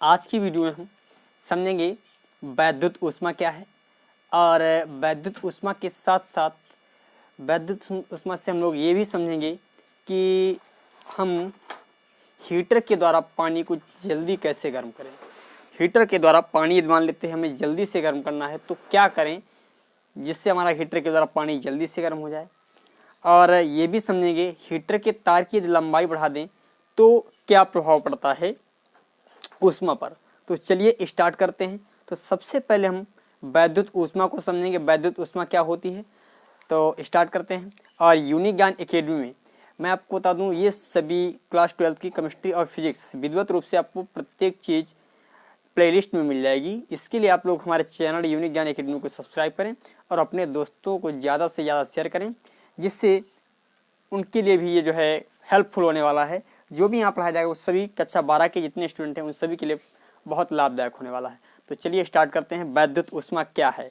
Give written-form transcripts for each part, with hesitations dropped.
आज की वीडियो में हम समझेंगे वैद्युत ऊष्मा क्या है और वैद्युत ऊष्मा के साथ साथ वैद्युत ऊष्मा से हम लोग ये भी समझेंगे कि हम हीटर के द्वारा पानी को जल्दी कैसे गर्म करें। हीटर के द्वारा पानी मान लेते हैं हमें जल्दी से गर्म करना है, तो क्या करें जिससे हमारा हीटर के द्वारा पानी जल्दी से गर्म हो जाए। और ये भी समझेंगे हीटर के तार की लंबाई बढ़ा दें तो क्या प्रभाव पड़ता है ऊष्मा पर। तो चलिए स्टार्ट करते हैं। तो सबसे पहले हम वैद्युत ऊष्मा को समझेंगे, वैद्युत ऊष्मा क्या होती है। तो स्टार्ट करते हैं। और यूनिक ज्ञान एकेडमी में मैं आपको बता दूं, ये सभी क्लास 12 की केमिस्ट्री और फिजिक्स विधिवत रूप से आपको प्रत्येक चीज़ प्लेलिस्ट में मिल जाएगी। इसके लिए आप लोग हमारे चैनल यूनिक ज्ञान एकेडमी को सब्सक्राइब करें और अपने दोस्तों को ज़्यादा से ज़्यादा शेयर करें, जिससे उनके लिए भी ये जो है हेल्पफुल होने वाला है। जो भी यहाँ पढ़ाया जाएगा वो सभी कक्षा 12 के जितने स्टूडेंट हैं उन सभी के लिए बहुत लाभदायक होने वाला है। तो चलिए स्टार्ट करते हैं। वैद्युत ऊष्मा क्या है,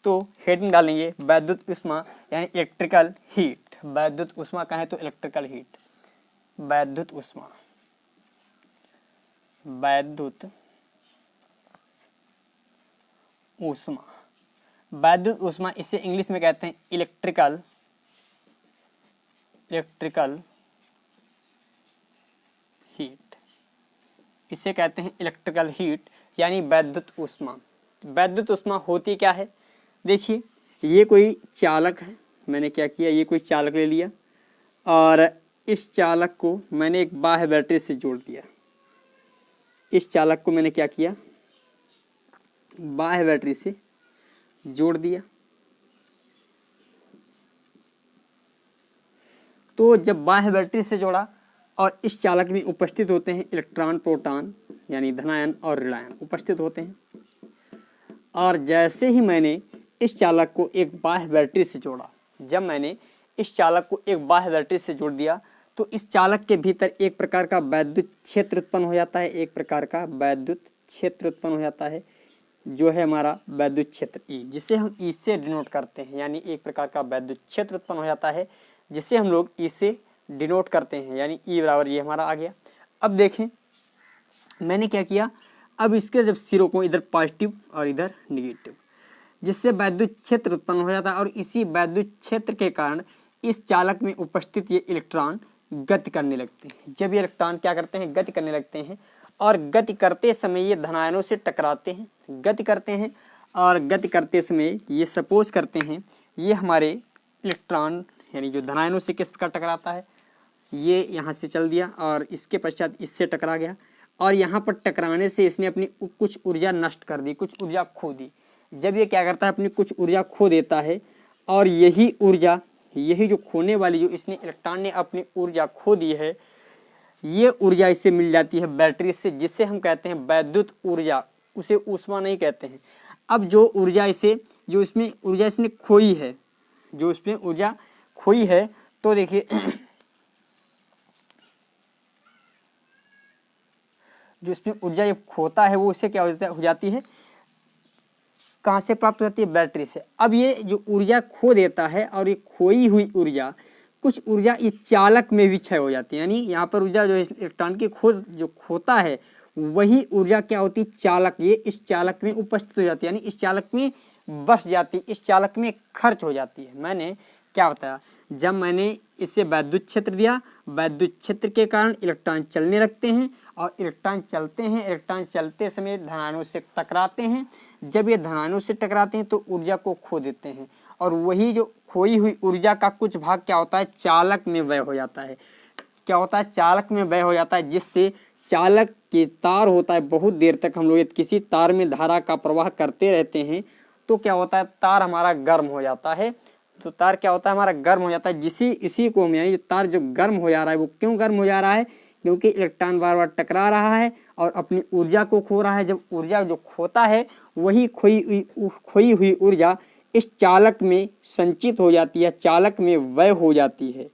तो हेडिंग डालेंगे वैद्युत ऊष्मा यानी इलेक्ट्रिकल हीट। वैद्युत ऊष्मा का है तो इलेक्ट्रिकल हीट। वैद्युत ऊष्मा, वैद्युत ऊष्मा, वैद्युत ऊष्मा इसे इंग्लिश में कहते हैं इलेक्ट्रिकल हीट। इसे कहते हैं इलेक्ट्रिकल हीट यानी वैद्युत ऊष्मा। वैद्युत ऊष्मा होती क्या है, देखिए ये कोई चालक है, मैंने क्या किया, ये कोई चालक ले लिया और इस चालक को मैंने एक बाह्य बैटरी से जोड़ दिया। इस चालक को मैंने क्या किया, बाह्य बैटरी से जोड़ दिया। तो जब बाह्य बैटरी से जोड़ा और इस चालक में उपस्थित होते हैं इलेक्ट्रॉन प्रोटॉन यानी धनायन और ऋणायन उपस्थित होते हैं। और जैसे ही मैंने इस चालक को एक बाह्य बैटरी से जोड़ा, जब मैंने इस चालक को एक बाह्य बैटरी से जोड़ दिया तो इस चालक के भीतर एक प्रकार का वैद्युत क्षेत्र उत्पन्न हो जाता है। एक प्रकार का वैद्युत क्षेत्र उत्पन्न हो जाता है जो है हमारा वैद्युत क्षेत्र ई, जिसे हम ई से डिनोट करते हैं। यानी एक प्रकार का वैद्युत क्षेत्र उत्पन्न हो जाता है जिसे हम लोग ई से डिनोट करते हैं, यानी ई बराबर ये हमारा आ गया। अब देखें मैंने क्या किया, अब इसके जब सिरों को इधर पॉजिटिव और इधर निगेटिव, जिससे वैद्युत क्षेत्र उत्पन्न हो जाता है। और इसी वैद्युत क्षेत्र के कारण इस चालक में उपस्थित ये इलेक्ट्रॉन गति करने लगते हैं। जब ये इलेक्ट्रॉन क्या करते हैं, गति करने लगते हैं और गति करते समय ये धनायनों से टकराते हैं, गति करते हैं। और गति करते समय ये सपोज करते हैं ये हमारे इलेक्ट्रॉन यानी जो धनायनों से किस प्रकार टकराता है, ये यहाँ से चल दिया और इसके पश्चात इससे टकरा गया और यहाँ पर टकराने से इसने अपनी कुछ ऊर्जा नष्ट कर दी, कुछ ऊर्जा खो दी। जब ये क्या करता है, अपनी कुछ ऊर्जा खो देता है और यही ऊर्जा, यही जो खोने वाली जो इसने इलेक्ट्रॉन ने अपनी ऊर्जा खो दी है, ये ऊर्जा इससे मिल जाती है बैटरी से, जिससे हम कहते हैं वैद्युत ऊर्जा। उसे ऊष्मा नहीं कहते हैं। अब जो ऊर्जा इसे, जो इसमें ऊर्जा इसने खोई है, जो इसमें ऊर्जा खोई है, तो देखिए जो इसमें ऊर्जा ये खोता है वो उससे क्या हो जाती है, कहाँ से प्राप्त हो जाती है, बैटरी से। अब ये जो ऊर्जा खो देता है और ये खोई हुई ऊर्जा, कुछ ऊर्जा इस चालक में भी क्षय हो जाती है। यानी यहाँ पर ऊर्जा जो इलेक्ट्रॉन की जो खोता है वही ऊर्जा क्या होती है, चालक, ये इस चालक में उपस्थित हो जाती है, यानी इस चालक में बस जाती है, इस चालक में खर्च हो जाती है। मैंने क्या बताया, जब मैंने इसे वैद्युत क्षेत्र दिया, वैद्युत क्षेत्र के कारण इलेक्ट्रॉन चलने लगते हैं और इलेक्ट्रॉन चलते हैं, इलेक्ट्रॉन चलते समय धनायनों से टकराते हैं। जब ये धनायनों से टकराते हैं तो ऊर्जा को खो देते हैं और वही जो खोई हुई ऊर्जा का कुछ भाग क्या होता है, चालक में व्यय हो जाता है। क्या होता है, चालक में व्यय हो जाता है, जिससे चालक के तार होता है, बहुत देर तक हम लोग किसी तार में धारा का प्रवाह करते रहते हैं तो क्या होता है, तार हमारा गर्म हो जाता है। तो तार क्या होता है, हमारा गर्म हो जाता है। इसी को हम यानी जो तार जो गर्म हो जा रहा है, वो क्यों गर्म हो जा रहा है, क्योंकि इलेक्ट्रॉन बार बार टकरा रहा है और अपनी ऊर्जा को खो रहा है। जब ऊर्जा जो खोता है वही खोई हुई ऊर्जा इस चालक में संचित हो जाती है, चालक में व्यय हो जाती है।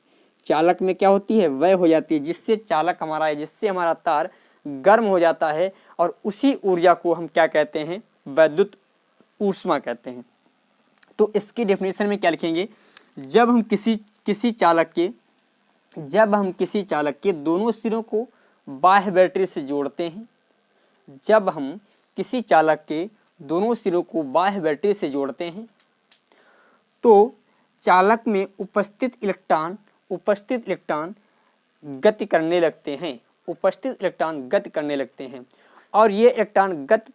चालक में क्या होती है, व्यय हो जाती है, जिससे चालक हमारा है, जिससे हमारा तार गर्म हो जाता है और उसी ऊर्जा को हम क्या कहते हैं, वैद्युत ऊष्मा कहते हैं। तो इसकी डेफिनेशन में क्या लिखेंगे, जब हम किसी चालक के दोनों सिरों को बाह्य बैटरी से जोड़ते हैं, जब हम किसी चालक के दोनों सिरों को बाह्य बैटरी से जोड़ते हैं तो चालक में उपस्थित इलेक्ट्रॉन गति करने लगते हैं। उपस्थित इलेक्ट्रॉन गति करने लगते हैं और ये इलेक्ट्रॉन गति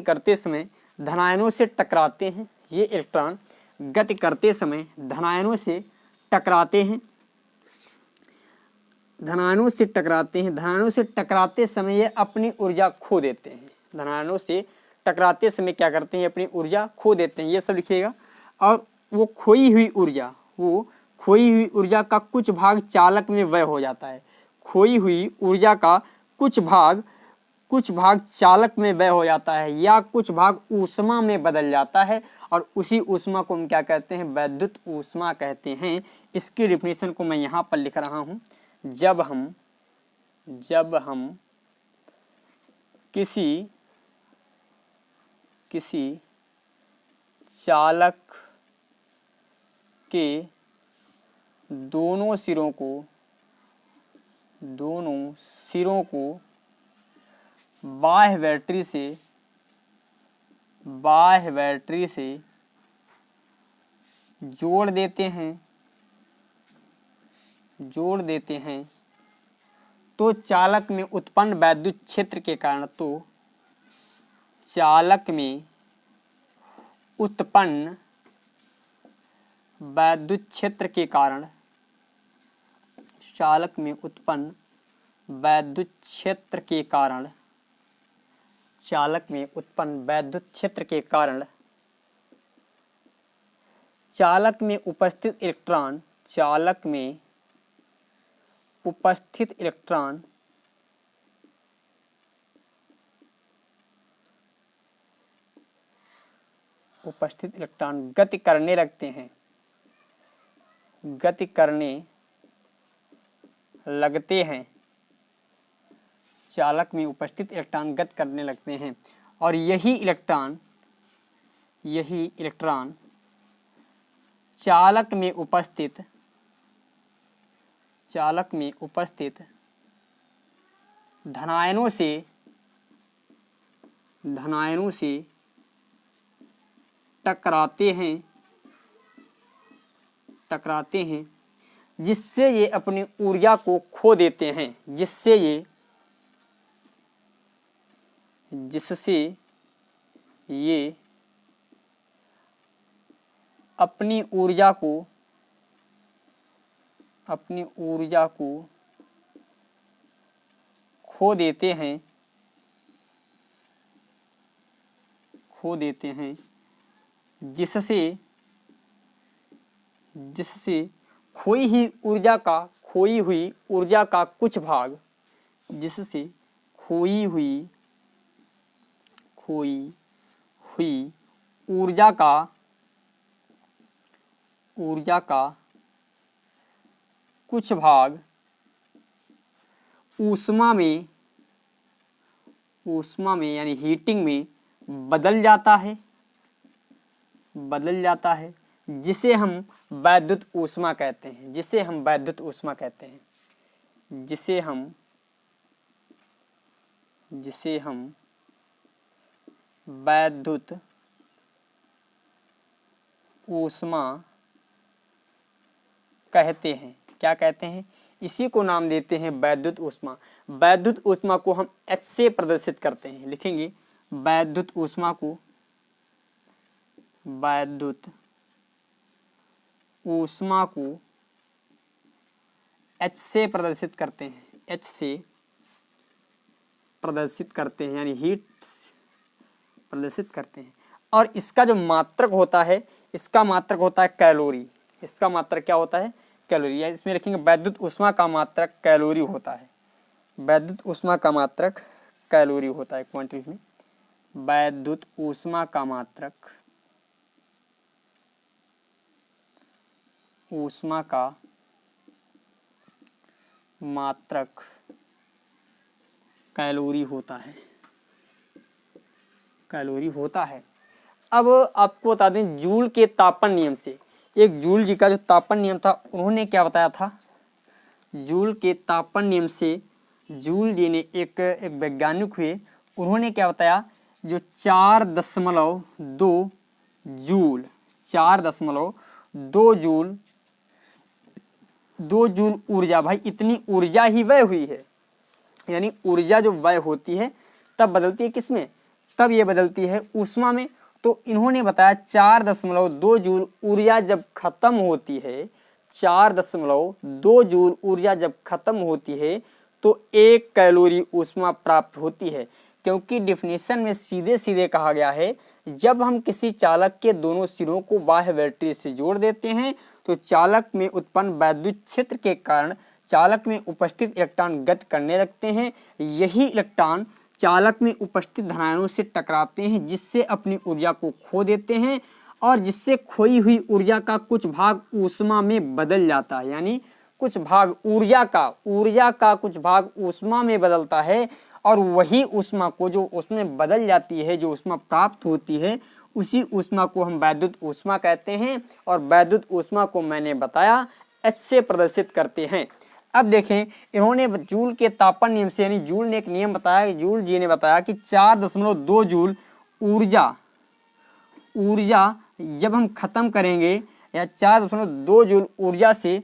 करते समय धनायनों से टकराते हैं। ये इलेक्ट्रॉन गति करते समय धनायनों से टकराते हैं। धनायनों से टकराते समय ये अपनी ऊर्जा खो देते हैं। धनायनों से टकराते समय क्या करते हैं? अपनी ऊर्जा खो देते हैं। ये सब लिखिएगा। और वो खोई हुई ऊर्जा का कुछ भाग चालक में व्यय हो जाता है। खोई हुई ऊर्जा का कुछ भाग चालक में व्यय हो जाता है या कुछ भाग ऊष्मा में बदल जाता है और उसी ऊष्मा को हम क्या कहते हैं? वैद्युत ऊष्मा कहते हैं। इसकी डेफिनेशन को मैं यहाँ पर लिख रहा हूँ। जब हम किसी चालक के दोनों सिरों को बाह्य बैटरी से जोड़ देते हैं तो चालक में उत्पन्न वैद्युत क्षेत्र के कारण चालक में उत्पन्न वैद्युत क्षेत्र के कारण चालक में उत्पन्न वैद्युत क्षेत्र के कारण चालक में उपस्थित इलेक्ट्रॉन गति करने लगते हैं। चालक में उपस्थित इलेक्ट्रॉन गति करने लगते हैं और यही इलेक्ट्रॉन चालक में उपस्थित धनायनों से टकराते हैं जिससे ये अपनी ऊर्जा को खो देते हैं। जिससे ये अपनी ऊर्जा को खो देते हैं जिससे खोई हुई ऊर्जा का कुछ भाग ऊष्मा में यानी हीटिंग में बदल जाता है जिसे हम वैद्युत ऊष्मा कहते हैं। जिसे हम वैद्युत ऊष्मा कहते हैं। क्या कहते हैं? इसी को नाम देते हैं वैद्युत ऊष्मा। वैद्युत ऊष्मा को हम H से प्रदर्शित करते हैं। लिखेंगे वैद्युत ऊष्मा को H से प्रदर्शित करते हैं। H से प्रदर्शित करते हैं यानी हीट प्रदर्शित करते हैं। और इसका जो मात्रक होता है, इसका मात्रक होता है कैलोरी। इसका मात्रक क्या होता है? कैलोरी। या इसमें लिखेंगे वैद्युत ऊष्मा का मात्रक कैलोरी होता है। वैद्युत ऊष्मा का मात्रक कैलोरी होता है। क्वांटिटी में वैद्युत ऊष्मा का मात्रक कैलोरी होता है। अब आपको बता दें जूल के तापन नियम से, एक जूल जी का जो तापन नियम था उन्होंने क्या बताया था? जूल के तापन नियम से जूल जी ने एक वैज्ञानिक हुए, उन्होंने क्या बताया, जो 4.2 जूल 4.2 जूल 2 जूल ऊर्जा, भाई इतनी ऊर्जा ही व्यय हुई है। यानी ऊर्जा जो व्यय होती है तब बदलती है किसमें, तब ये बदलती है ऊष्मा में। तो इन्होंने बताया 4.2 जूल ऊर्जा जब खत्म होती है, 4.2 जूल ऊर्जा जब खत्म होती है तो 1 कैलोरी ऊष्मा प्राप्त होती है। क्योंकि डिफिनेशन में सीधे सीधे कहा गया है, जब हम किसी चालक के दोनों सिरों को बाह्य बैटरी से जोड़ देते हैं तो चालक में उत्पन्न वैद्युत क्षेत्र के कारण चालक में उपस्थित इलेक्ट्रॉन गति करने लगते हैं। यही इलेक्ट्रॉन चालक में उपस्थित धनायनों से टकराते हैं, जिससे अपनी ऊर्जा को खो देते हैं और जिससे खोई हुई ऊर्जा का कुछ भाग ऊष्मा में बदल जाता है। यानी कुछ भाग ऊर्जा का कुछ भाग ऊष्मा में बदलता है और वही ऊष्मा को जो उसमें बदल जाती है, जो ऊष्मा प्राप्त होती है, उसी ऊष्मा को हम वैद्युत ऊष्मा कहते हैं। और वैद्युत ऊष्मा को मैंने बताया H से प्रदर्शित करते हैं। अब देखें, इन्होंने जूल के तापन नियम से, यानी जूल ने एक नियम बताया, जूल जी ने बताया कि 4.2 जूल ऊर्जा जब हम खत्म करेंगे, या 4.2 जूल ऊर्जा से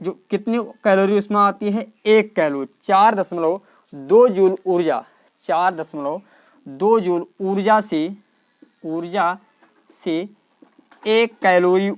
जो कितनी कैलोरी ऊष्मा आती है, 1 कैलोरी। 4.2 जूल ऊर्जा 4.2 जूल ऊर्जा से 1 कैलोरी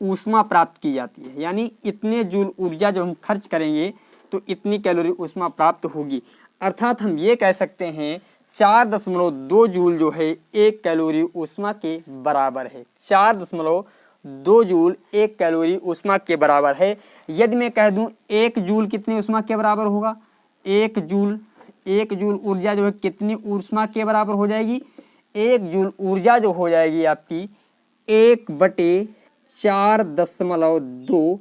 ऊष्मा प्राप्त की जाती है। यानी इतने जूल ऊर्जा जब हम खर्च करेंगे तो इतनी कैलोरी ऊष्मा प्राप्त होगी। अर्थात हम ये कह सकते हैं 4.2 जूल जो है 1 कैलोरी ऊष्मा के बराबर है। 4.2 जूल 1 कैलोरी ऊष्मा के बराबर है। यदि मैं कह दूं 1 जूल कितनी ऊष्मा के बराबर होगा, 1 जूल ऊर्जा जो है कितनी ऊष्मा के बराबर हो जाएगी, 1 जूल ऊर्जा जो हो जाएगी आपकी 1/4.2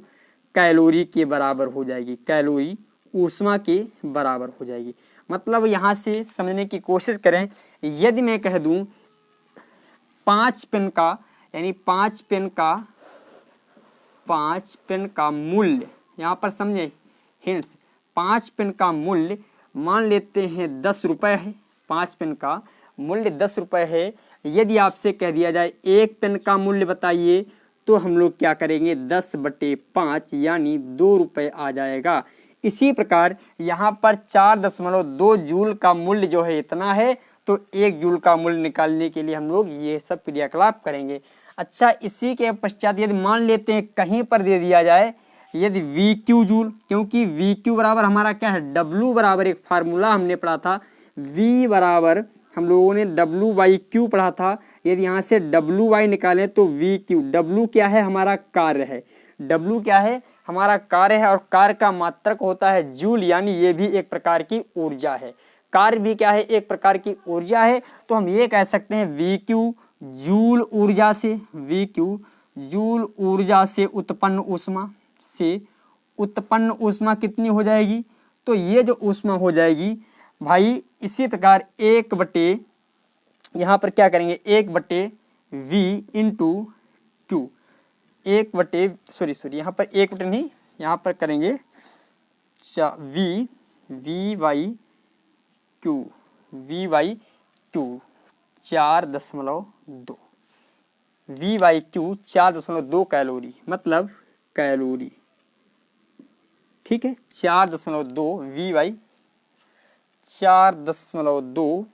कैलोरी के बराबर हो जाएगी, कैलोरी ऊष्मा के बराबर हो जाएगी। मतलब यहाँ से समझने की कोशिश करें, यदि मैं कह दूं 5 पेन का, यानी 5 पेन का मूल्य, यहाँ पर समझे हिंट्स, 5 पेन का मूल्य मान लेते हैं 10 रुपये है। 5 पेन का मूल्य 10 रुपये है। यदि आपसे कह दिया जाए 1 पेन का मूल्य बताइए, तो हम लोग क्या करेंगे, 10/5 यानी 2 रुपये आ जाएगा। इसी प्रकार यहाँ पर 4.2 जूल का मूल्य जो है इतना है, तो 1 जूल का मूल्य निकालने के लिए हम लोग ये सब क्रियाकलाप करेंगे। अच्छा, इसी के पश्चात यदि मान लेते हैं कहीं पर दे दिया जाए यदि VQ जूल, क्योंकि VQ बराबर हमारा क्या है, W बराबर एक फार्मूला हमने पढ़ा था, V बराबर हम लोगों ने W/Q पढ़ा था। यदि यहाँ से WY निकालें तो VQ, W क्या है, हमारा कार्य है, W क्या है, हमारा कार्य है, और कार्य का मात्रक होता है जूल, यानी ये भी एक प्रकार की ऊर्जा है। कार्य भी क्या है, एक प्रकार की ऊर्जा है। तो हम ये कह सकते हैं VQ जूल ऊर्जा से उत्पन्न ऊष्मा कितनी हो जाएगी, तो ये जो ऊष्मा हो जाएगी भाई, इसी प्रकार 1/, यहाँ पर क्या करेंगे, 1/V इंटू Q, 1/, सॉरी यहाँ पर 1/, नहीं, यहाँ पर करेंगे V/Q 4.2, V/Q 4.2 कैलोरी, मतलब कैलोरी, ठीक है। 4.2 V/4.2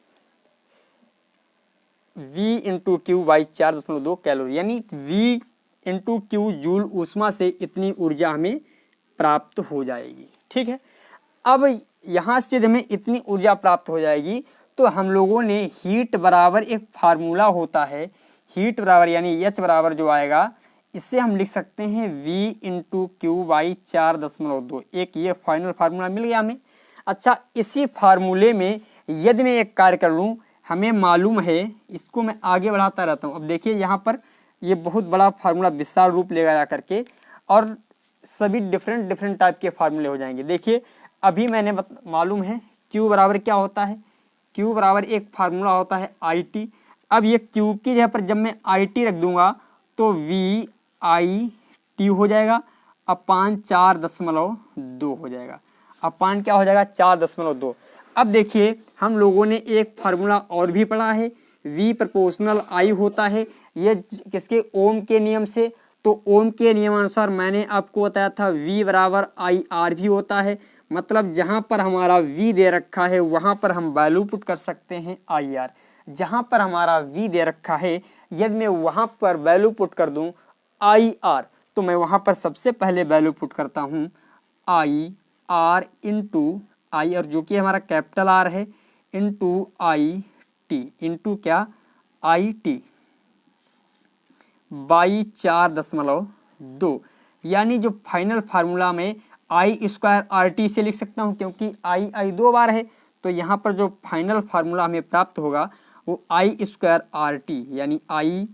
V into Q by 4.2 calorie, यानी V इंटू Q जूल ऊष्मा से इतनी ऊर्जा हमें प्राप्त हो जाएगी, ठीक है। अब यहाँ से जब हमें इतनी ऊर्जा प्राप्त हो जाएगी तो हम लोगों ने हीट बराबर एक फार्मूला होता है, हीट बराबर यानी H बराबर जो आएगा, इससे हम लिख सकते हैं V इंटू Q बाई 4.2। एक ये फाइनल फार्मूला मिल गया हमें। अच्छा, इसी फार्मूले में यदि मैं एक कार्य कर लूँ, हमें मालूम है, इसको मैं आगे बढ़ाता रहता हूँ। अब देखिए यहाँ पर ये बहुत बड़ा फार्मूला विशाल रूप लेगा जा करके, और सभी डिफरेंट टाइप के फार्मूले हो जाएंगे। देखिए अभी मैंने मालूम है Q बराबर क्या होता है, Q बराबर एक फार्मूला होता है IT। अब ये Q की जगह पर जब मैं IT रख दूंगा तो VIT हो जाएगा, अपान 4.2 हो जाएगा। अपान क्या हो जाएगा 4.2। अब देखिए हम लोगों ने एक फार्मूला और भी पढ़ा है, V प्रोपोर्शनल I होता है, ये किसके, ओम के नियम से। तो ओम के नियमानुसार मैंने आपको बताया था V बराबर IR भी होता है। मतलब जहाँ पर हमारा V दे रखा है वहाँ पर हम वैल्यू पुट कर सकते हैं IR। जहाँ पर हमारा V दे रखा है यदि मैं वहाँ पर वैल्यू पुट कर दूँ IR, तो मैं वहाँ पर सबसे पहले वैल्यू पुट करता हूँ IR इंटू आई, और जो कि हमारा कैपिटल R है, इंटू IT, इंटू क्या IT बाई 4.2। यानी जो फाइनल फार्मूला में I² RT से लिख सकता हूँ, क्योंकि I 2 बार है। तो यहाँ पर जो फाइनल फार्मूला हमें प्राप्त होगा वो I² RT यानी I²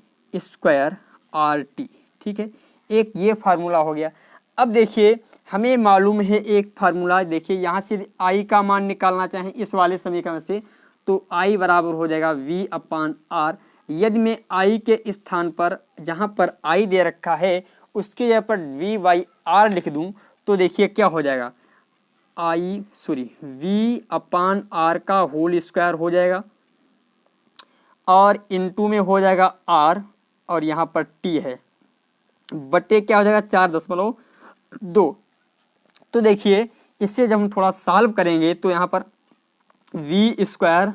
RT। ठीक है, एक ये फार्मूला हो गया। अब देखिए हमें मालूम है एक फार्मूला, देखिए यहाँ से I का मान निकालना चाहें इस वाले समीकरण से, तो I बराबर हो जाएगा V/R। यदि मैं I के स्थान पर जहाँ पर I दे रखा है उसके जगह पर V/R लिख दूँ तो देखिए क्या हो जाएगा, V/R का होल स्क्वायर हो जाएगा, और इंटू में हो जाएगा R, और यहाँ पर T है, बटे क्या हो जाएगा 4.2। तो देखिए इससे जब हम थोड़ा सॉल्व करेंगे तो यहाँ पर V²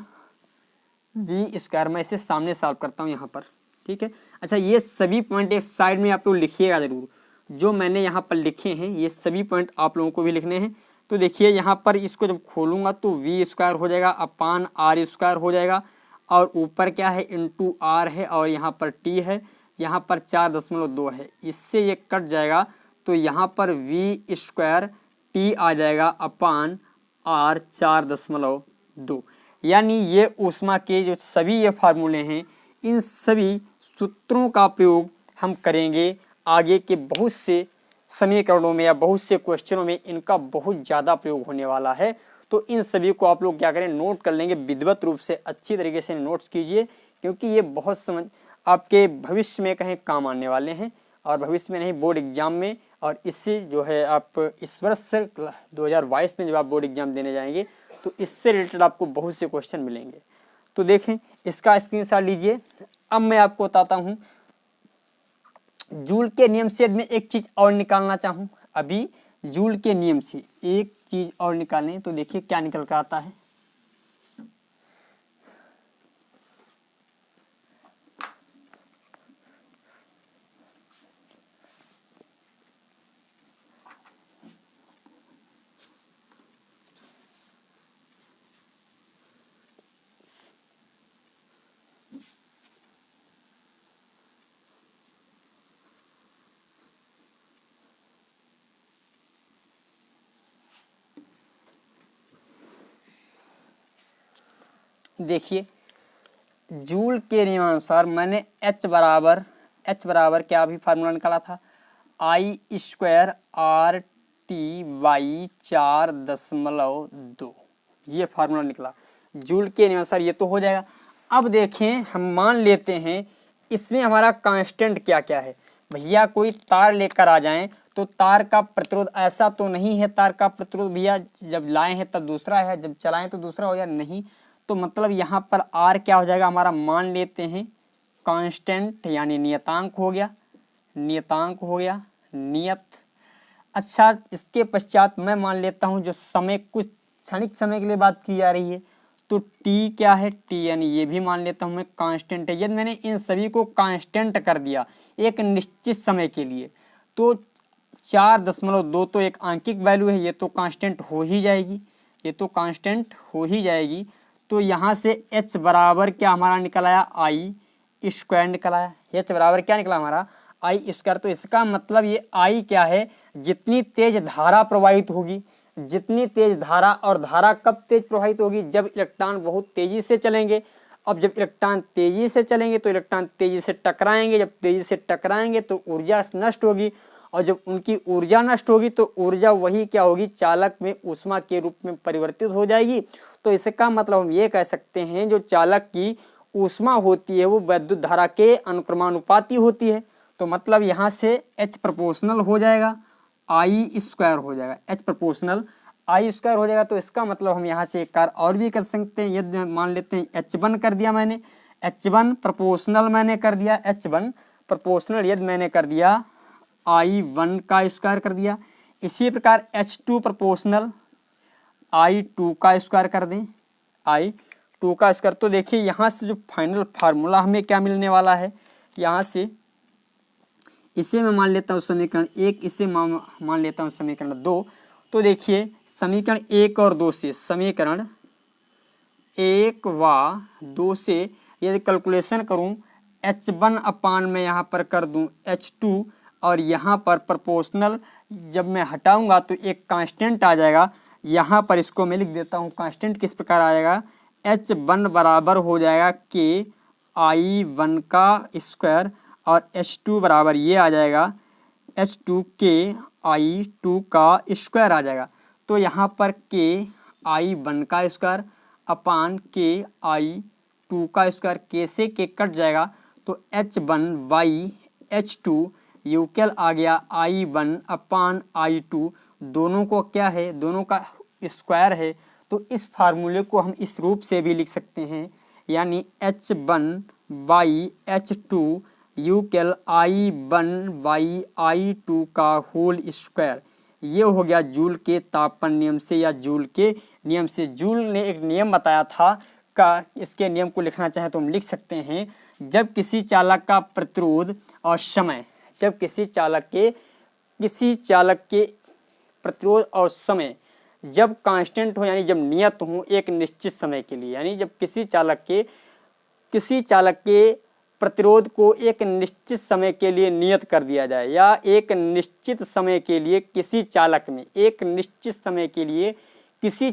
मैं इसे सामने सॉल्व करता हूँ यहाँ पर। ठीक है, अच्छा ये सभी पॉइंट एक साइड में आप लोग लिखिएगा ज़रूर, जो मैंने यहाँ पर लिखे हैं ये सभी पॉइंट आप लोगों को भी लिखने हैं। तो देखिए यहाँ पर इसको जब खोलूँगा तो V² हो जाएगा अपान R² हो जाएगा, और ऊपर क्या है इंटू R है, और यहाँ पर T है, यहाँ पर 4.2 है, इससे ये कट जाएगा तो यहाँ पर V² T आ जाएगा अपान R 4.2। यानी ये ऊष्मा के जो सभी ये फार्मूले हैं इन सभी सूत्रों का प्रयोग हम करेंगे आगे के बहुत से समीकरणों में या बहुत से क्वेश्चनों में, इनका बहुत ज़्यादा प्रयोग होने वाला है। तो इन सभी को आप लोग क्या करें, नोट कर लेंगे, विधिवत रूप से अच्छी तरीके से नोट्स कीजिए, क्योंकि ये बहुत समझ आपके भविष्य में कहीं काम आने वाले हैं, और भविष्य में नहीं बोर्ड एग्जाम में। और इससे जो है आप इस वर्ष से 2022 में जब आप बोर्ड एग्जाम देने जाएंगे तो इससे रिलेटेड आपको बहुत से क्वेश्चन मिलेंगे। तो देखें इसका स्क्रीनशॉट लीजिए। अब मैं आपको बताता हूँ जूल के नियम से यदि मैं एक चीज़ और निकालना चाहूँ, अभी जूल के नियम से एक चीज़ और निकालें तो देखिए क्या निकल कर आता है। देखिए जूल के नियमानुसार मैंने H बराबर क्या अभी फार्मूला निकाला था, I² RT बाई 4.2, ये फार्मूला निकला जूल के नियमानुसार, ये तो हो जाएगा। अब देखें हम मान लेते हैं इसमें हमारा कांस्टेंट क्या क्या है। भैया कोई तार लेकर आ जाएं तो तार का प्रतिरोध ऐसा तो नहीं है, तार का प्रतिरोध भैया जब लाए हैं तब दूसरा है, जब चलाएं तो दूसरा हो या नहीं। तो मतलब यहाँ पर R क्या हो जाएगा हमारा, मान लेते हैं कांस्टेंट यानी नियतांक हो गया, नियत। अच्छा इसके पश्चात मैं मान लेता हूँ जो समय कुछ क्षणिक समय के लिए बात की जा रही है, तो T क्या है, T यानी ये भी मान लेता हूँ मैं कांस्टेंट है। यदि मैंने इन सभी को कांस्टेंट कर दिया एक निश्चित समय के लिए तो 4.2 तो एक आंकिक वैल्यू है, ये तो कांस्टेंट हो ही जाएगी, तो यहाँ से H बराबर क्या हमारा निकल आया, I² निकल आया। H बराबर क्या निकला हमारा, I²। तो इसका मतलब ये I क्या है, जितनी तेज धारा प्रवाहित होगी, जितनी तेज धारा, और धारा कब तेज प्रवाहित होगी, जब इलेक्ट्रॉन बहुत तेजी से चलेंगे। अब जब इलेक्ट्रॉन तेजी से चलेंगे तो इलेक्ट्रॉन तेजी से टकराएंगे, जब तेजी से टकराएंगे तो ऊर्जा नष्ट होगी, और जब उनकी ऊर्जा नष्ट होगी तो ऊर्जा वही क्या होगी, चालक में ऊष्मा के रूप में परिवर्तित हो जाएगी। तो इसका मतलब हम ये कह सकते हैं जो चालक की ऊष्मा होती है वो विद्युत धारा के अनुक्रमानुपाती होती है। तो मतलब यहाँ से H प्रोपोर्शनल हो जाएगा, आई स्क्वायर हो जाएगा, H प्रोपोर्शनल आई स्क्वायर हो जाएगा। तो इसका मतलब हम यहाँ से एक कार्य और भी कर सकते हैं। यदि मान लेते हैं H1 कर दिया मैंने, H1 प्रोपोर्शनल मैंने कर दिया, H1 प्रोपोर्शनल यदि मैंने कर दिया I1 का स्क्वायर कर दिया। इसी प्रकार H2 प्रोपोर्शनल I2 का स्क्वायर कर दें, I2 का स्क्वायर। तो देखिए यहाँ से जो फाइनल फार्मूला हमें क्या मिलने वाला है, यहाँ से इसे मैं मान लेता हूँ समीकरण 1, इसे मान लेता हूँ समीकरण 2। तो देखिए समीकरण 1 और 2 से, समीकरण 1 व 2 से यदि कैलकुलेशन करूँ, H1 अपान में यहाँ पर कर दूँ H2 और यहाँ पर प्रोपोर्शनल जब मैं हटाऊंगा तो एक कांस्टेंट आ जाएगा। यहाँ पर इसको मैं लिख देता हूँ, कांस्टेंट किस प्रकार आएगा, H1 बराबर हो जाएगा के I1 का स्क्वायर और H2 बराबर ये आ जाएगा H2 के I2 का स्क्वायर आ जाएगा। तो यहाँ पर के I1 का स्क्वायर अपान के I2 का स्क्वायर, के से के कट जाएगा तो H1 बाई H2 यूकेल आ गया I1 अपान I2, दोनों को क्या है, दोनों का स्क्वायर है। तो इस फार्मूले को हम इस रूप से भी लिख सकते हैं, यानी H1 by H2 यूकेल I1 by I2 का होल स्क्वायर। ये हो गया जूल के तापन नियम से या जूल के नियम से। जूल ने एक नियम बताया था का, इसके नियम को लिखना चाहे तो हम लिख सकते हैं, जब किसी चालक का प्रतिरोध और समय, जब किसी चालक के प्रतिरोध और समय जब कांस्टेंट हो, यानी जब नियत हो एक निश्चित समय के लिए, यानी जब किसी चालक के प्रतिरोध को एक निश्चित समय के लिए नियत कर दिया जाए, या एक निश्चित समय के लिए किसी चालक में, एक निश्चित समय के लिए किसी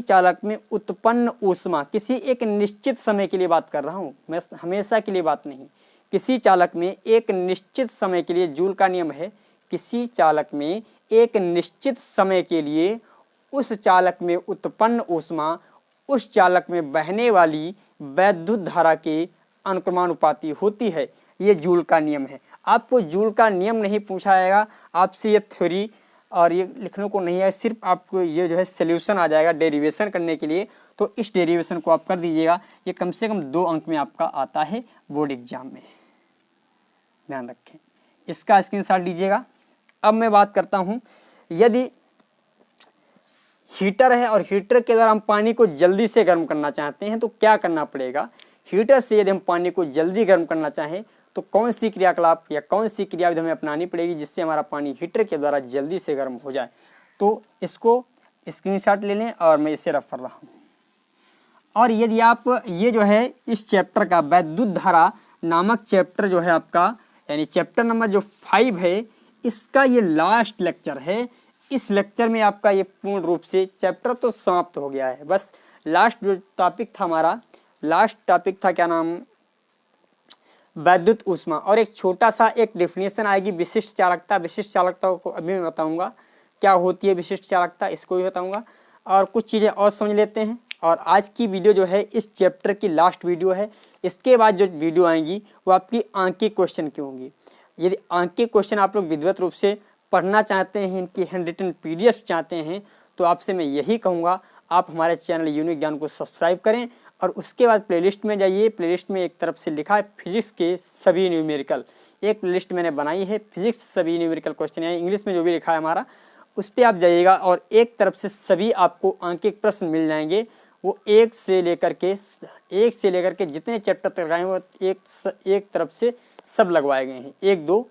चालक में उत्पन्न ऊष्मा, किसी एक निश्चित समय के लिए बात कर रहा हूँ मैं, हमेशा के लिए बात नहीं, किसी चालक में एक निश्चित समय के लिए, जूल का नियम है, किसी चालक में एक निश्चित समय के लिए उस चालक में उत्पन्न ऊष्मा उस चालक में बहने वाली वैद्युत धारा के अनुक्रमानुपाती होती है। ये जूल का नियम है। आपको जूल का नियम नहीं पूछा जाएगा, आपसे ये थ्योरी और ये लिखने को नहीं है, सिर्फ आपको ये जो है सॉल्यूशन आ जाएगा डेरिवेशन करने के लिए। तो इस डेरिवेशन को आप कर दीजिएगा, ये कम से कम 2 अंक में आपका आता है बोर्ड एग्जाम में, ध्यान रखें, इसका स्क्रीनशॉट लीजिएगा। अब मैं बात करता हूँ, यदि हीटर है और हीटर के द्वारा हम पानी को जल्दी से गर्म करना चाहते हैं तो क्या करना पड़ेगा। हीटर से यदि हम पानी को जल्दी गर्म करना चाहें तो कौन सी क्रियाकलाप या कौन सी क्रियाविधि हमें अपनानी पड़ेगी जिससे हमारा पानी हीटर के द्वारा जल्दी से गर्म हो जाए। तो इसको स्क्रीनशॉट ले लें और मैं इसे रख कर रहा हूँ। और यदि आप ये जो है इस चैप्टर का वैद्युत धारा नामक चैप्टर जो है आपका, यानी चैप्टर नंबर जो 5 है, इसका ये लास्ट लेक्चर है। इस लेक्चर में आपका ये पूर्ण रूप से चैप्टर तो समाप्त हो गया है। बस लास्ट जो टॉपिक था हमारा, लास्ट टॉपिक था क्या नाम, वैद्युत ऊष्मा, और एक छोटा सा एक डेफिनेशन आएगी विशिष्ट चालकता। विशिष्ट चालकता को अभी मैं बताऊंगा क्या होती है विशिष्ट चालकता, इसको भी बताऊंगा, और कुछ चीज़ें और समझ लेते हैं। और आज की वीडियो जो है इस चैप्टर की लास्ट वीडियो है। इसके बाद जो वीडियो आएंगी वो आपकी आंकिक क्वेश्चन की होंगी। यदि आंकिक क्वेश्चन आप लोग विधिवत रूप से पढ़ना चाहते हैं, इनकी हैंड रिटन PDF चाहते हैं, तो आपसे मैं यही कहूँगा आप हमारे चैनल यूनिक ज्ञान को सब्सक्राइब करें और उसके बाद प्लेलिस्ट में जाइए। प्लेलिस्ट में एक तरफ से लिखा है फिजिक्स के सभी न्यूमेरिकल, एक प्लेलिस्ट मैंने बनाई है फिजिक्स सभी न्यूमेरिकल क्वेश्चन, यानी इंग्लिश में जो भी लिखा है हमारा, उस पर आप जाइएगा और एक तरफ से सभी आपको आंकिक प्रश्न मिल जाएंगे। वो एक से लेकर के जितने चैप्टर तक लगाए वो एक तरफ से सब लगवाए गए हैं। 1-2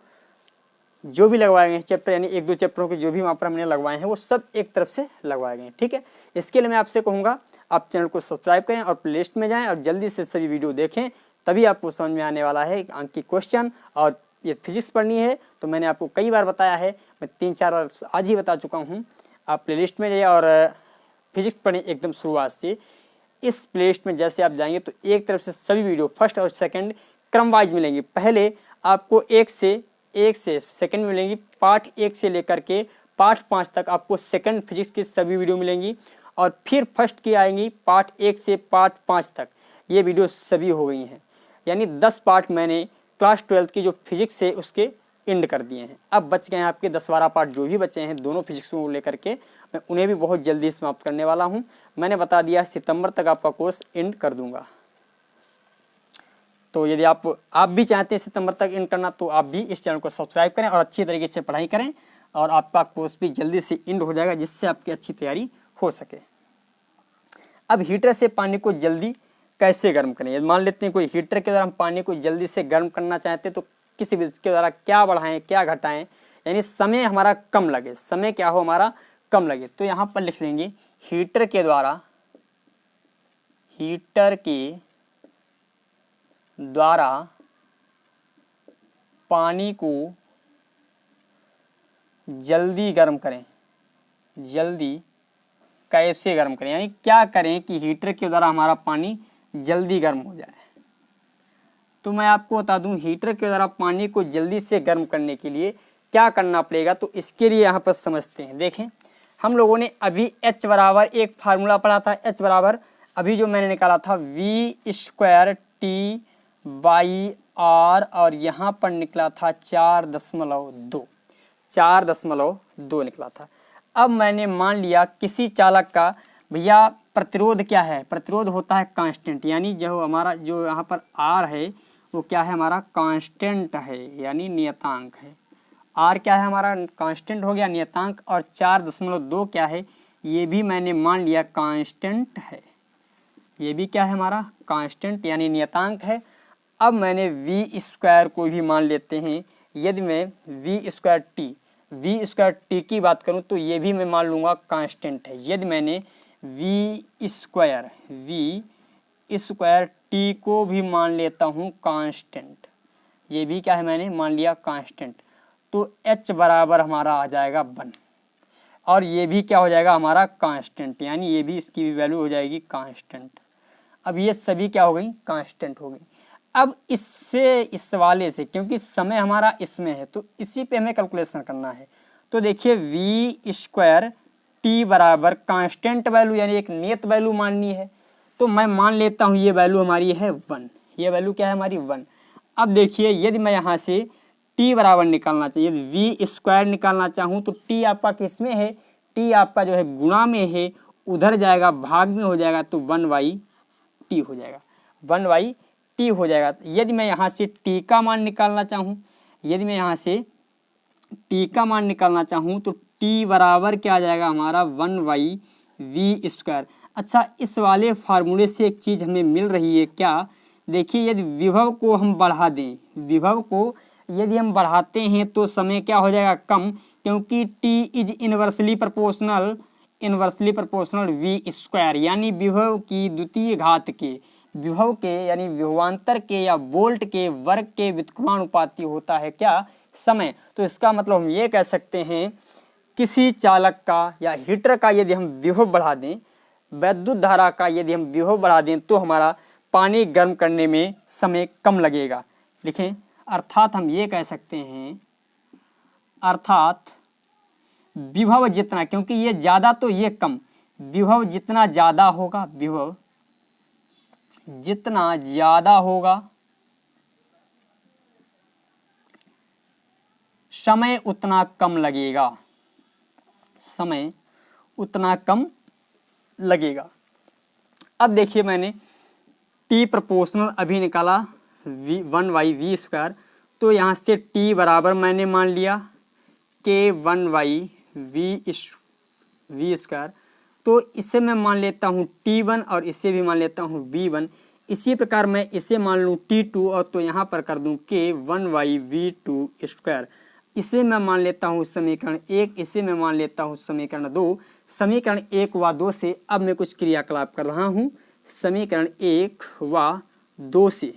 जो भी लगवाए गए हैं चैप्टर, यानी 1-2 चैप्टरों के जो भी वहाँ पर हमने लगवाए हैं वो सब एक तरफ से लगवाए गए हैं। ठीक है, इसके लिए मैं आपसे कहूँगा आप चैनल को सब्सक्राइब करें और प्लेलिस्ट में जाएं और जल्दी से सभी वीडियो देखें, तभी आपको समझ में आने वाला है आंकिक क्वेश्चन। और ये फिजिक्स पढ़नी है तो मैंने आपको कई बार बताया है, मैं 3-4 बार आज ही बता चुका हूँ। आप प्लेलिस्ट में जाइए और फिजिक्स पढ़ें एकदम शुरुआत से। इस प्लेलिस्ट में जैसे आप जाएंगे तो एक तरफ से सभी वीडियो फर्स्ट और सेकंड क्रम वाइज मिलेंगी। पहले आपको एक से सेकंड मिलेंगी, पार्ट 1 से लेकर के पार्ट 5 तक आपको सेकंड फिजिक्स की सभी वीडियो मिलेंगी, और फिर फर्स्ट की आएंगी पार्ट 1 से पार्ट 5 तक। ये वीडियो सभी हो गई हैं, यानी 10 पार्ट मैंने क्लास 12 की जो फिजिक्स है उसके एंड कर दिए हैं। अब बच गए हैं आपके 10-12 पार्ट जो भी बचे हैं दोनों फिजिक्स को लेकर के, मैं उन्हें भी बहुत जल्दी समाप्त करने वाला हूं। मैंने बता दिया सितंबर तक आपका कोर्स एंड कर दूंगा। तो यदि आप भी चाहते हैं सितंबर तक एंड करना तो आप भी इस चैनल को सब्सक्राइब करें और अच्छी तरीके से पढ़ाई करें और आपका कोर्स भी जल्दी से एंड हो जाएगा, जिससे आपकी अच्छी तैयारी हो सके। अब हीटर से पानी को जल्दी कैसे गर्म करें? मान लेते हैं कोई हीटर के द्वारा हम पानी को जल्दी से गर्म करना चाहते हैं तो किसी भी के द्वारा क्या बढ़ाएं क्या घटाएं, यानी समय हमारा कम लगे, समय क्या हो हमारा कम लगे। तो यहाँ पर लिख लेंगे हीटर के द्वारा पानी को जल्दी गर्म करें। जल्दी कैसे गर्म करें, यानी क्या करें कि हीटर के द्वारा हमारा पानी जल्दी गर्म हो जाए। तो मैं आपको बता दूं हीटर के द्वारा पानी को जल्दी से गर्म करने के लिए क्या करना पड़ेगा, तो इसके लिए यहाँ पर समझते हैं। देखें हम लोगों ने अभी H बराबर एक फार्मूला पढ़ा था, H बराबर अभी जो मैंने निकाला था V² T/R और यहाँ पर निकला था 4.2 निकला था। अब मैंने मान लिया किसी चालक का भैया प्रतिरोध क्या है, प्रतिरोध होता है कांस्टेंट, यानी जो हमारा जो यहाँ पर R है वो क्या है हमारा कांस्टेंट है, यानी नियतांक है। R क्या है हमारा कांस्टेंट हो गया नियतांक, और 4.2 क्या है ये भी मैंने मान लिया कांस्टेंट है, ये भी क्या है हमारा कांस्टेंट यानी नियतांक है। अब मैंने V² को भी मान लेते हैं। यदि मैं V² की बात करूं तो ये भी मैं मान लूँगा कांस्टेंट है। यदि मैंने V² T को भी मान लेता हूं कांस्टेंट, ये भी क्या है मैंने मान लिया कांस्टेंट, तो H बराबर हमारा आ जाएगा 1 और ये भी क्या हो जाएगा हमारा कांस्टेंट, यानी ये भी इसकी भी वैल्यू हो जाएगी कांस्टेंट। अब ये सभी क्या हो गई कांस्टेंट हो गई। अब इससे इस वाले से क्योंकि समय हमारा इसमें है तो इसी पे हमें कैलकुलेशन करना है। तो देखिए V² T बराबर कांस्टेंट वैल्यू यानी एक नियत वैल्यू माननी है, तो मैं मान लेता हूँ ये वैल्यू हमारी है 1, ये वैल्यू क्या है हमारी 1। अब देखिए यदि मैं यहाँ से T बराबर निकालना चाहिए, यदि V² निकालना चाहूँ तो T आपका किस में है, T आपका जो है गुणा में है, उधर जाएगा भाग में हो जाएगा तो 1/T हो जाएगा, 1/T हो जाएगा। यदि मैं यहाँ से T का मान निकालना चाहूँ, यदि मैं यहाँ से T का मान निकालना चाहूँ तो T बराबर क्या आ जाएगा हमारा 1/V²। अच्छा इस वाले फार्मूले से एक चीज़ हमें मिल रही है क्या, देखिए यदि विभव को हम बढ़ा दें, विभव को यदि हम बढ़ाते हैं तो समय क्या हो जाएगा कम, क्योंकि T is inversely proportional V², यानी विभव की द्वितीय घात के, विभव के यानी विभवांतर के या वोल्ट के वर्ग के व्युत्क्रमानुपाती होता है क्या समय। तो इसका मतलब हम ये कह सकते हैं किसी चालक का या हीटर का यदि हम विभव बढ़ा दें, विद्युत धारा का यदि हम विभव बढ़ा दें तो हमारा पानी गर्म करने में समय कम लगेगा। लिखें अर्थात हम ये कह सकते हैं, अर्थात विभव जितना, क्योंकि ये ज़्यादा तो ये कम, विभव जितना ज़्यादा होगा, विभव जितना ज़्यादा होगा समय उतना कम लगेगा, समय उतना कम लगेगा। अब देखिए मैंने T प्रोपोर्शनल अभी निकाला 1/V², तो यहाँ से T बराबर मैंने मान लिया K 1/V², तो इसे मैं मान लेता हूँ T1 और इसे भी मान लेता हूँ V1। इसी प्रकार मैं इसे मान लूँ T2 और तो यहाँ पर कर दूँ K 1/V²। इसे मैं मान लेता हूँ समीकरण 1, इसे मैं मान लेता हूँ समीकरण 2। समीकरण 1 व 2 से अब मैं कुछ क्रियाकलाप कर रहा हूँ समीकरण 1 व 2 से।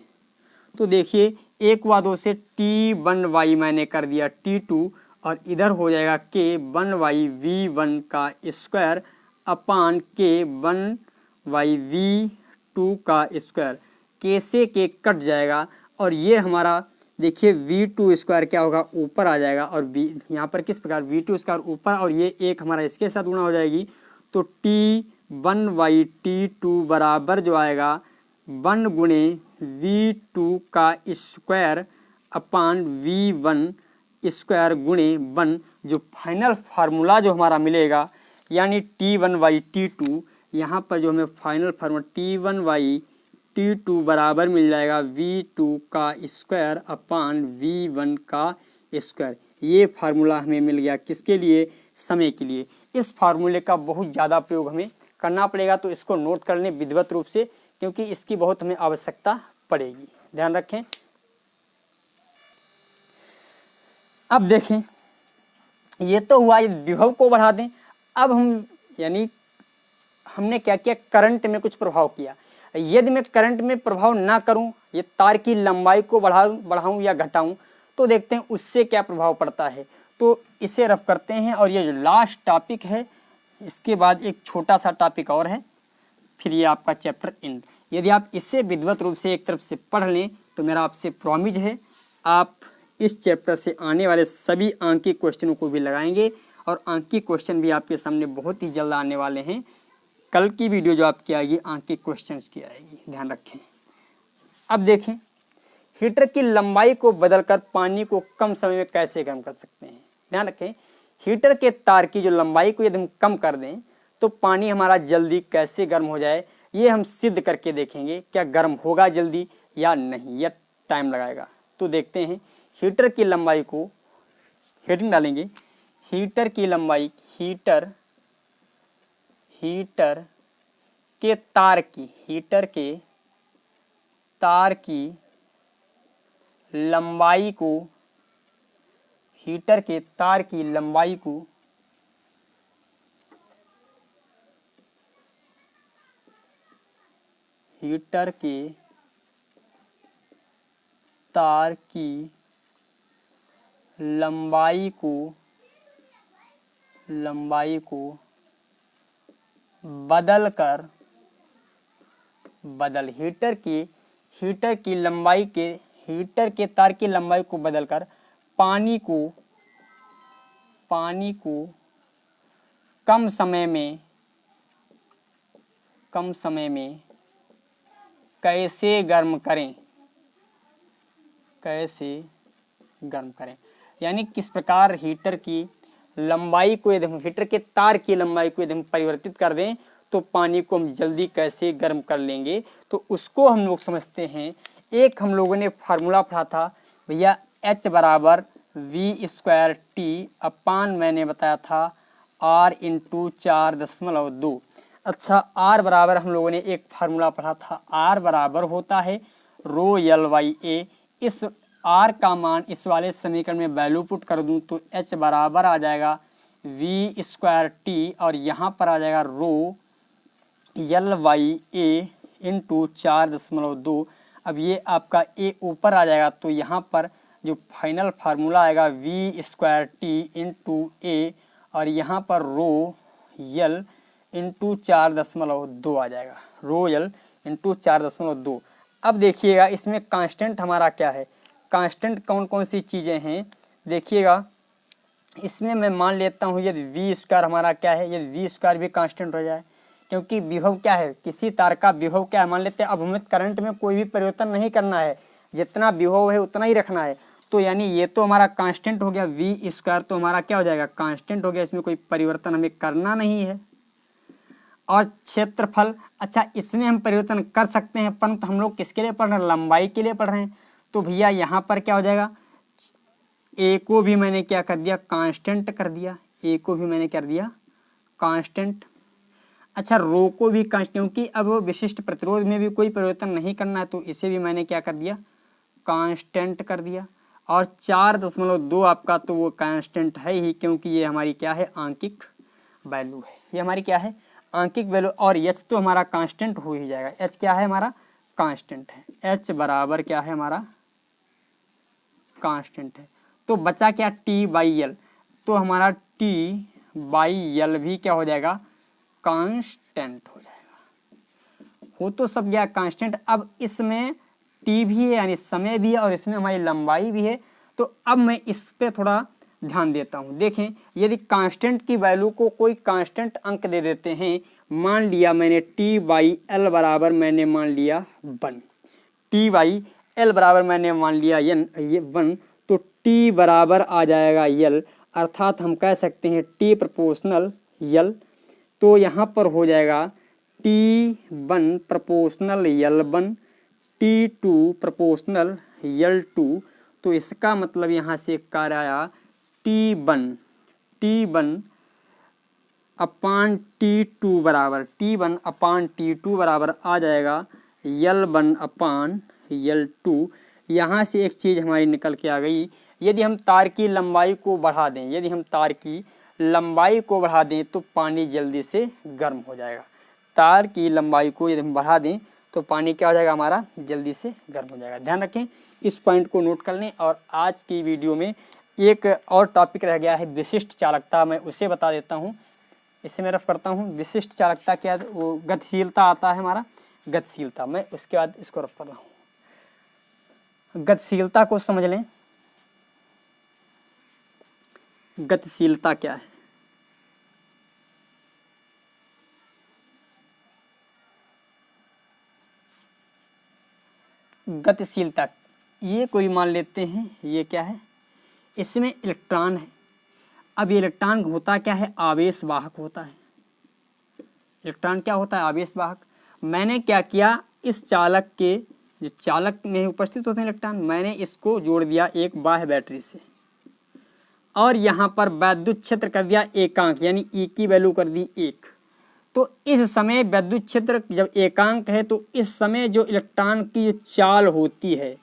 तो देखिए 1 व 2 से T1y मैंने कर दिया T2 और इधर हो जाएगा K 1/V1² अपान K 1/V2²। K से K कट जाएगा और ये हमारा देखिए V2² क्या होगा ऊपर आ जाएगा और V यहाँ पर किस प्रकार V2² ऊपर और ये एक हमारा इसके साथ गुणा हो जाएगी, तो T1/T2 बराबर जो आएगा 1 गुणे V2² अपान V1 स्क्वायर गुणे 1, जो फाइनल फार्मूला जो हमारा मिलेगा यानी T1/T2, यहाँ पर जो हमें फाइनल फार्मूला T1/T2 बराबर मिल जाएगा V2 का स्क्वायर अपान V1 का स्क्वायर। ये फार्मूला हमें मिल गया किसके लिए? समय के लिए। इस फार्मूले का बहुत ज़्यादा प्रयोग हमें करना पड़ेगा, तो इसको नोट कर लें विधिवत रूप से, क्योंकि इसकी बहुत हमें आवश्यकता पड़ेगी, ध्यान रखें। अब देखें, ये तो हुआ ये विभव को बढ़ा दें। अब हम यानी हमने क्या किया, करंट में कुछ प्रभाव किया। यदि मैं करंट में प्रभाव ना करूं, ये तार की लंबाई को बढ़ाऊं या घटाऊं, तो देखते हैं उससे क्या प्रभाव पड़ता है। तो इसे रफ करते हैं, और ये जो लास्ट टॉपिक है इसके बाद एक छोटा सा टॉपिक और है, फिर ये आपका चैप्टर एंड। यदि आप इसे विधिवत रूप से एक तरफ से पढ़ लें तो मेरा आपसे प्रॉमिस है आप इस चैप्टर से आने वाले सभी आंकिक क्वेश्चनों को भी लगाएंगे, और आंकिक क्वेश्चन भी आपके सामने बहुत ही जल्द आने वाले हैं। कल की वीडियो जो आपकी आएगी आंकिक क्वेश्चंस की आएगी, ध्यान रखें। अब देखें, हीटर की लंबाई को बदलकर पानी को कम समय में कैसे गर्म कर सकते हैं। ध्यान रखें, हीटर के तार की जो लंबाई को यदि हम कम कर दें तो पानी हमारा जल्दी कैसे गर्म हो जाए, ये हम सिद्ध करके देखेंगे। क्या गर्म होगा जल्दी या नहीं, या टाइम लगाएगा। तो देखते हैं, हीटर की लंबाई को, हेडिंग डालेंगे, हीटर की लंबाई, हीटर के तार की, हीटर के तार की लंबाई को, हीटर के तार की लंबाई को हीटर के तार की लंबाई को हीटर के तार की लंबाई को बदलकर पानी को कम समय में कैसे गर्म करें, यानी किस प्रकार हीटर की लंबाई को, यदि हम हीटर के तार की लंबाई को यदि हम परिवर्तित कर दें तो पानी को हम जल्दी कैसे गर्म कर लेंगे। तो उसको हम लोग समझते हैं। एक हम लोगों ने फार्मूला पढ़ा था भैया, H बराबर V²T अपान मैंने बताया था R × 4.2। अच्छा, R बराबर हम लोगों ने एक फार्मूला पढ़ा था, R बराबर होता है ρL/A। इस R का मान इस वाले समीकरण में वैल्यू पुट कर दूं तो H बराबर आ जाएगा V²T, और यहाँ पर आ जाएगा ρL/A × 4.2। अब ये आपका A ऊपर आ जाएगा, तो यहाँ पर जो फाइनल फार्मूला आएगा V²T × A, और यहाँ पर ρL × 4.2 आ जाएगा, ρL × 4.2। अब देखिएगा इसमें कांस्टेंट हमारा क्या है, कांस्टेंट कौन कौन सी चीज़ें हैं। देखिएगा इसमें मैं मान लेता हूँ यदि V² हमारा क्या है, यदि V² भी कांस्टेंट हो जाए, क्योंकि विभव क्या है, किसी तार का विभव क्या है मान लेते हैं। अब हमें करंट में कोई भी परिवर्तन नहीं करना है, जितना विभव है उतना ही रखना है। तो यानी ये तो हमारा कांस्टेंट हो गया, V² तो हमारा क्या हो जाएगा, कांस्टेंट हो गया, इसमें कोई परिवर्तन हमें करना नहीं है। और क्षेत्रफल, अच्छा इसमें हम परिवर्तन कर सकते हैं, परंतु हम लोग किसके लिए पढ़ रहे हैं, लंबाई के लिए पढ़ रहे हैं। तो भैया यहाँ पर क्या हो जाएगा, ए को भी मैंने क्या कर दिया, कांस्टेंट कर दिया, ए को भी मैंने कर दिया कांस्टेंट। अच्छा, रो को भी कांस्टेंट, क्योंकि अब विशिष्ट प्रतिरोध में भी कोई परिवर्तन नहीं करना है, तो इसे भी मैंने क्या कर दिया, कांस्टेंट कर दिया। और 4.2 आपका तो वो कांस्टेंट है ही, क्योंकि ये हमारी क्या है, आंकिक वैल्यू है, ये हमारी क्या है, आंकिक वैल्यू। और H तो हमारा कांस्टेंट हो ही जाएगा, H क्या है हमारा, कांस्टेंट है, H बराबर क्या है हमारा, कांस्टेंट है। तो बचा क्या, T/L, तो हमारा T/L भी क्या हो जाएगा, कांस्टेंट हो जाएगा। हो तो सब गया कांस्टेंट। अब इसमें T भी है यानी समय भी है, और इसमें हमारी लंबाई भी है। तो अब मैं इस पे थोड़ा ध्यान देता हूँ। देखें, यदि कांस्टेंट की वैल्यू को कोई कांस्टेंट अंक दे देते हैं, मान लिया मैंने T/L बराबर मैंने मान लिया 1, T/L बराबर मैंने मान लिया 1, तो T बराबर आ जाएगा यल, अर्थात हम कह सकते हैं T प्रोपोर्शनल यल। तो यहाँ पर हो जाएगा T1 प्रोपोर्शनल यल1, T2 प्रोपोर्शनल यल2। तो इसका मतलब यहाँ से कार्य आया T1 अपान T2 बराबर आ जाएगा यल1 अपान यल2। यहाँ से एक चीज़ हमारी निकल के आ गई, यदि हम तार की लंबाई को बढ़ा दें, तो पानी जल्दी से गर्म हो जाएगा। तार की लंबाई को यदि हम बढ़ा दें तो पानी क्या हो जाएगा, हमारा जल्दी से गर्म हो जाएगा। ध्यान रखें, इस पॉइंट को नोट कर लें। और आज की वीडियो में एक और टॉपिक रह गया है विशिष्ट चालकता, मैं उसे बता देता हूँ। इसे मैं रफ करता हूँ। विशिष्ट चालकता क्या है, वो गतिशीलता आता है हमारा, गतिशीलता। मैं उसके बाद इसको रफ कर रहा हूँ। गतिशीलता को समझ लें। गतिशीलता क्या है? गतिशीलता ये कोई मान लेते हैं, ये क्या है, इसमें इलेक्ट्रॉन है। अब ये इलेक्ट्रॉन होता क्या है, आवेश वाहक होता है। इलेक्ट्रॉन क्या होता है, आवेश वाहक। मैंने क्या किया, इस चालक के जो चालक में उपस्थित होते हैं इलेक्ट्रॉन, मैंने इसको जोड़ दिया एक बाह्य बैटरी से, और यहाँ पर वैद्युत क्षेत्र कर दिया एकांक, यानी ई की वैल्यू कर दी 1। तो इस समय वैद्युत क्षेत्र जब एकांक है, तो इस समय जो इलेक्ट्रॉन की चाल होती है,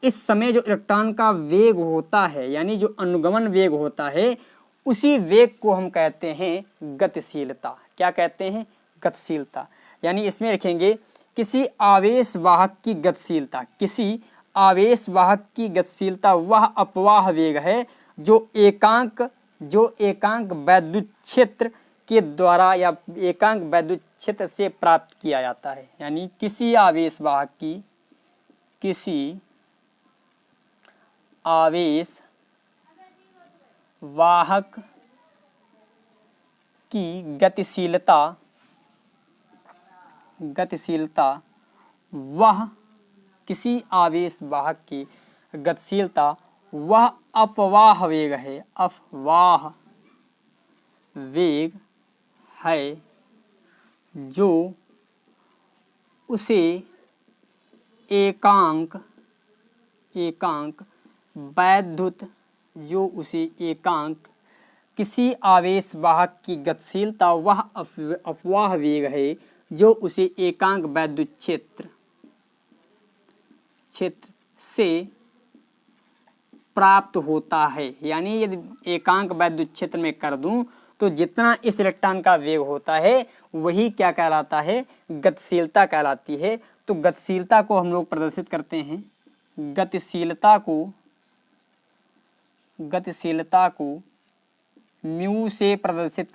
इस समय जो इलेक्ट्रॉन का वेग होता है, यानी जो अनुगमन वेग होता है, उसी वेग को हम कहते हैं गतिशीलता। क्या कहते हैं, गतिशीलता। यानी इसमें लिखेंगे किसी आवेश वाहक की गतिशीलता। किसी आवेश वाहक की गतिशीलता वह अपवाह वेग है जो एकांक वैद्युत क्षेत्र के द्वारा या एकांक वैद्युत क्षेत्र से प्राप्त किया जाता है। यानी किसी आवेश वाहक की गतिशीलता वह किसी आवेश वाहक की गतिशीलता वह अपवाह वेग है, अपवाह वेग है जो उसे एकांक किसी आवेश वाहक की गतिशीलता वह अपवाह वेग है जो उसे एकांक वैद्युत क्षेत्र से प्राप्त होता है। यानी यदि एकांक वैद्युत क्षेत्र में कर दूं तो जितना इस इलेक्ट्रॉन का वेग होता है वही क्या कहलाता है, गतिशीलता कहलाती है। तो गतिशीलता को हम लोग प्रदर्शित करते हैं, गतिशीलता को म्यू से प्रदर्शित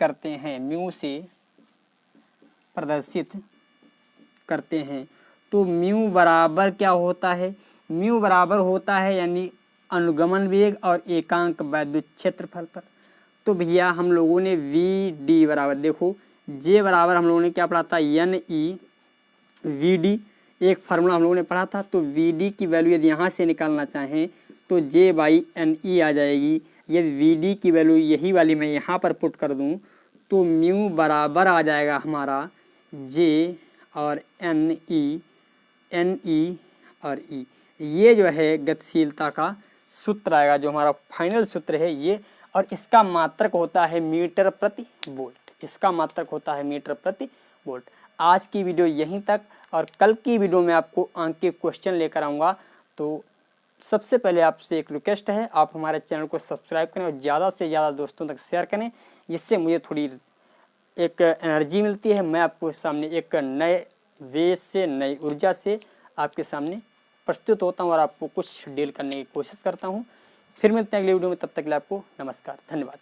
करते हैं, तो म्यू बराबर क्या होता है, म्यू बराबर होता है यानी अनुगमन वेग और एकांक वैद्युत क्षेत्रफल पर। तो भैया हम लोगों ने वी डी बराबर, देखो जे बराबर हम लोगों ने क्या पढ़ा था, एन ई वी डी, एक फार्मूला हम लोगों ने पढ़ा था। तो वी डी की वैल्यू यदि यहाँ से निकालना चाहें तो जे बाई एन ई आ जाएगी। यदि वी डी की वैल्यू यही वाली मैं यहाँ पर पुट कर दूँ तो म्यू बराबर आ जाएगा हमारा जे और एन ई और ई। ये जो है गतिशीलता का सूत्र आएगा, जो हमारा फाइनल सूत्र है ये। और इसका मात्रक होता है मीटर प्रति वोल्ट। आज की वीडियो यहीं तक, और कल की वीडियो में आपको अंक के क्वेश्चन लेकर आऊँगा। तो सबसे पहले आपसे एक रिक्वेस्ट है, आप हमारे चैनल को सब्सक्राइब करें और ज़्यादा से ज़्यादा दोस्तों तक शेयर करें, जिससे मुझे थोड़ी एक एनर्जी मिलती है। मैं आपको सामने एक नए वेश से, नई ऊर्जा से आपके सामने प्रस्तुत होता हूँ और आपको कुछ डील करने की कोशिश करता हूँ। फिर मिलते हैं अगली वीडियो में, तब तक के लिए आपको नमस्कार, धन्यवाद।